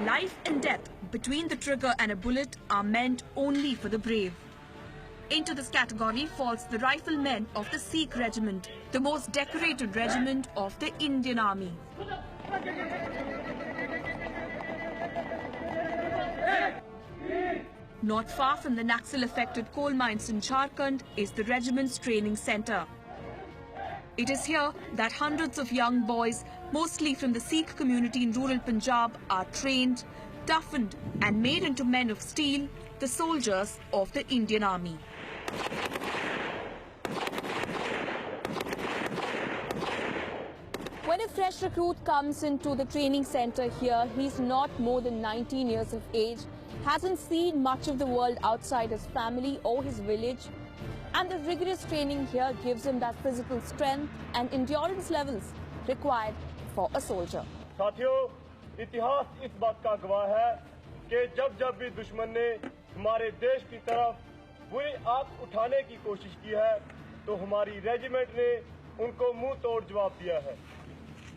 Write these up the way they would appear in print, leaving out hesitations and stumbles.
Life and death between the trigger and a bullet are meant only for the brave. Into this category falls the riflemen of the Sikh Regiment, the most decorated regiment of the Indian Army. Not far from the Naxal-affected coal mines in Jharkhand is the regiment's training centre. It is here that hundreds of young boys, mostly from the Sikh community in rural Punjab, are trained, toughened and made into men of steel, the soldiers of the Indian Army. When a fresh recruit comes into the training centre here, he's not more than 19 years of age, hasn't seen much of the world outside his family or his village, and the rigorous training here gives him that physical strength and endurance levels required for a soldier. साथियों, इतिहास इस बात का गवाह है कि जब भी दुश्मन ने हमारे देश की तरफ बुरी आंख उठाने की कोशिश की है, तो हमारी रेजिमेंट ने उनको मुंह तोड़ जवाब दिया है.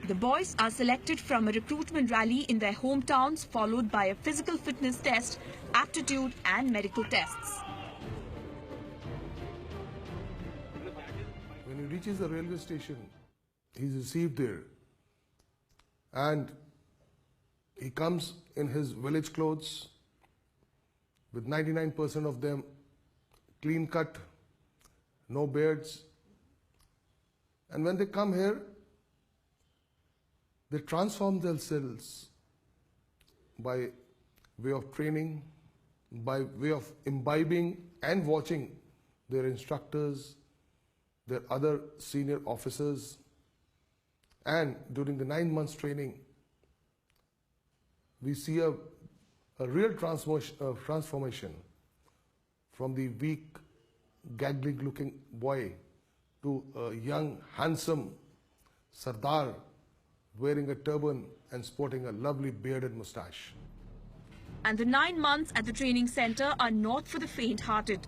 The boys are selected from a recruitment rally in their hometowns, followed by a physical fitness test, aptitude and medical tests. When he reaches the railway station, he's received there and he comes in his village clothes, with 99% of them clean cut, no beards. And when they come here, they transform themselves by way of training, by way of imbibing and watching their instructors, their other senior officers. And during the 9 months training, we see a real transformation from the weak, gagly looking boy to a young, handsome Sardar wearing a turban and sporting a lovely bearded moustache. And the 9 months at the training centre are not for the faint-hearted.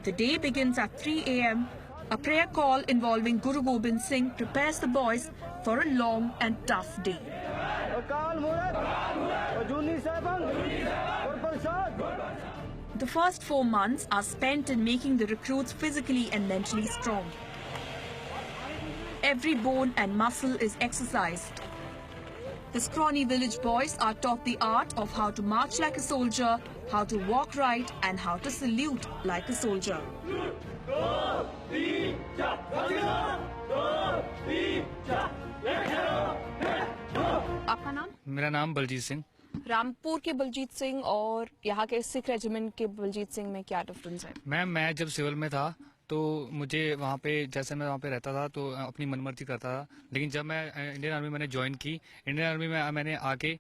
The day begins at 3 a.m. A prayer call involving Guru Gobind Singh prepares the boys for a long and tough day. The first 4 months are spent in making the recruits physically and mentally strong. Every bone and muscle is exercised. The scrawny village boys are taught the art of how to march like a soldier, how to walk right and how to salute like a soldier. आपका नाम? मेरा नाम बलजीत सिंह. रामपुर के बलजीत सिंह और यहाँ के Sikh regiment के बलजीत सिंह में क्या डिफरेंस है? मैं जब सिविल में था तो मुझे वहाँ पे, जैसे मैं वहाँ पे रहता था तो अपनी मनमर्जी करता था, लेकिन जब मैं इंडियन आर्मी मैंने ज्वाइन की, इंडियन आर्मी में मैंने आके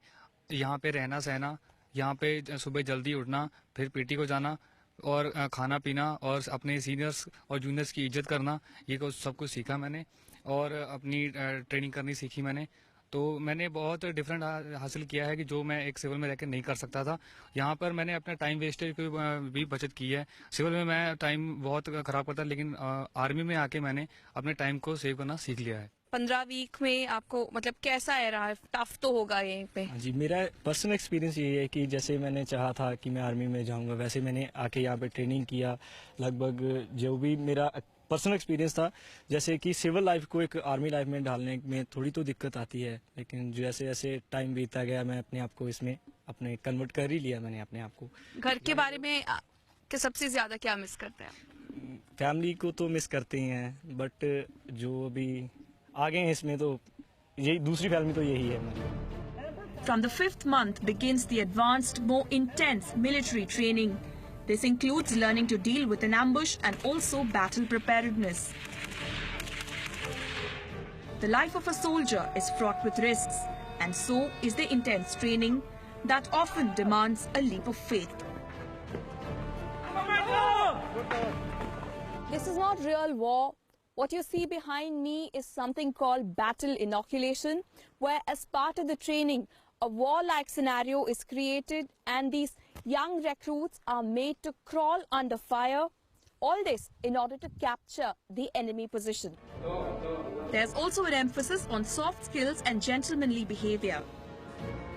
यहाँ पे रहना सहना, यहाँ पे सुबह जल्दी उठना, फिर पीटी को जाना और खाना पीना और अपने सीनियर्स और जूनियर्स की इज्जत करना, ये सब कुछ सीखा मैंने और अपनी ट्रेनिंग करनी सीखी मैंने. तो मैंने बहुत डिफरेंट हासिल किया है कि जो मैं एक सिविल में रहकर नहीं कर सकता था. यहाँ पर मैंने अपना टाइम वेस्टेज की भी बचत की है. सिविल में मैं टाइम बहुत खराब करता, लेकिन आर्मी में आके मैंने अपने टाइम को सेव करना सीख लिया है. 15 वीक में आपको मतलब कैसा रहा है? टफ तो होगा यहीं पे. जी, मेरा पर्सनल एक्सपीरियंस ये है कि जैसे मैंने चाहा था कि मैं आर्मी में जाऊंगा, वैसे मैंने आके यहाँ पे ट्रेनिंग किया. लगभग जो भी मेरा पर्सनल एक्सपीरियंस था, जैसे कि सिविल लाइफ को एक आर्मी लाइफ में डालने में थोड़ी तो दिक्कत आती है, लेकिन जैसे जैसे टाइम बीतता गया मैं अपने आप को इसमें अपने कन्वर्ट कर ही लिया मैंने अपने आप को. घर के बारे में कि सबसे ज्यादा क्या मिस करते हैं? फैमिली को तो मिस करते ही हैं, बट जो अभी आगे हैं इसमें तो यही दूसरी फैमिली तो यही है हमारी. From the 5th month begins the advanced, more intense military training. This includes learning to deal with an ambush and also battle preparedness. The life of a soldier is fraught with risks, and so is the intense training that often demands a leap of faith. This is not real war. What you see behind me is something called battle inoculation, where as part of the training, a warlike scenario is created and these young recruits are made to crawl under fire. All this in order to capture the enemy position. There's also an emphasis on soft skills and gentlemanly behavior.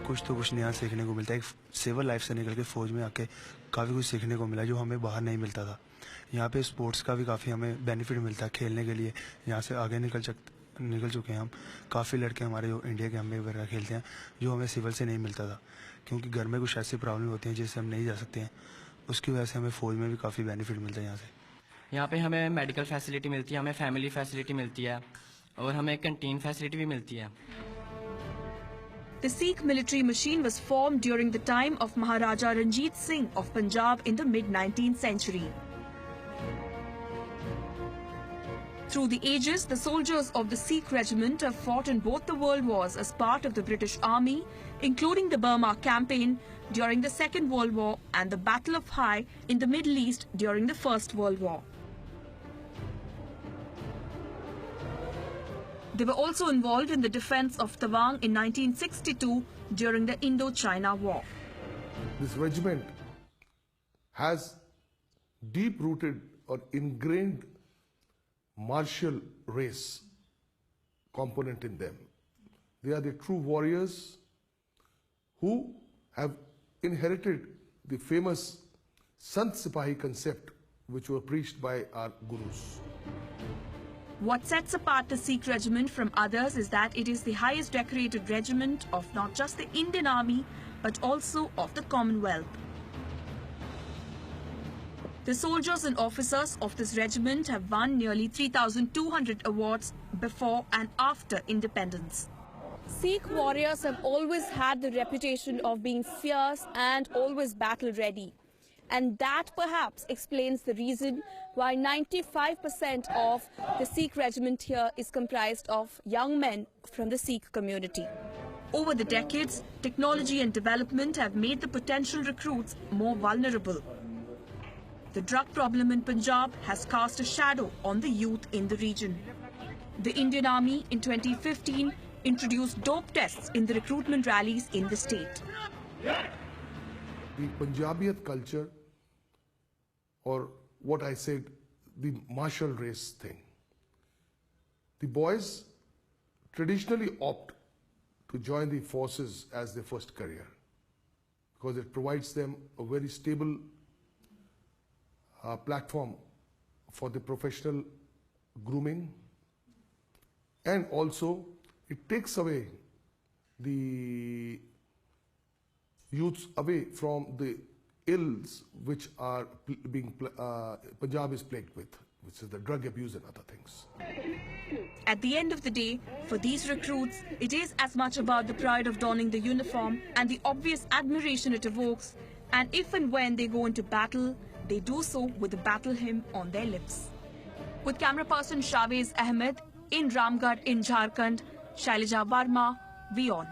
कुछ तो कुछ नया सीखने को मिलता है। Civil life से निकल के फ़ौज में आके काफ़ी कुछ सीखने को मिला जो हमें बाहर नहीं मिलता था। यहाँ पे स्पोर्ट्स का भी काफ़ी हमें बेनिफिट मिलता है खेलने के लिए। यहाँ से आगे निकल चुके हैं हम। काफ़ी लड़के हमारे जो इंडिया के हमें वगैरह खेलते हैं जो हमें सिविल से नहीं मिलता था, क्योंकि घर में कुछ ऐसी प्रॉब्लम होती हैं जिससे हम नहीं जा सकते हैं। उसकी वजह से हमें फ़ौज में भी काफ़ी बेनिफिट मिलता है। यहाँ पे हमें मेडिकल फैसिलिटी मिलती है, हमें फैमिली फैसिलिटी मिलती है और हमें कैंटीन फैसिलिटी भी मिलती है। The Sikh military machine was formed during the time of Maharaja Ranjit Singh of Punjab in the mid-19th century. Through the ages, the soldiers of the Sikh regiment have fought in both the world wars as part of the British Army, including the Burma campaign during the Second World War and the Battle of Hai in the Middle East during the First World War. They were also involved in the defense of Tawang in 1962 during the Indo-China War. This regiment has deep-rooted or ingrained martial race component in them. They are the true warriors who have inherited the famous Sant Sipahi concept which were preached by our gurus. What sets apart the Sikh regiment from others is that it is the highest decorated regiment of not just the Indian Army but also of the Commonwealth. The soldiers and officers of this regiment have won nearly 3,200 awards before and after independence. Sikh warriors have always had the reputation of being fierce and always battle ready. And that perhaps explains the reason why 95% of the Sikh regiment here is comprised of young men from the Sikh community. Over the decades, technology and development have made the potential recruits more vulnerable. The drug problem in Punjab has cast a shadow on the youth in the region. The Indian Army in 2015 introduced dope tests in the recruitment rallies in the state. The Punjabiyat culture, or what I said, the martial race thing. The boys traditionally opt to join the forces as their first career because it provides them a very stable platform for the professional grooming, and also it takes away the youths away from the ills which are Punjab is plagued with, which is the drug abuse and other things. At the end of the day, for these recruits, it is as much about the pride of donning the uniform and the obvious admiration it evokes, and if and when they go into battle, they do so with the battle hymn on their lips. With camera person Shavez Ahmed in Ramgarh in Jharkhand, Shailaja Verma, WION.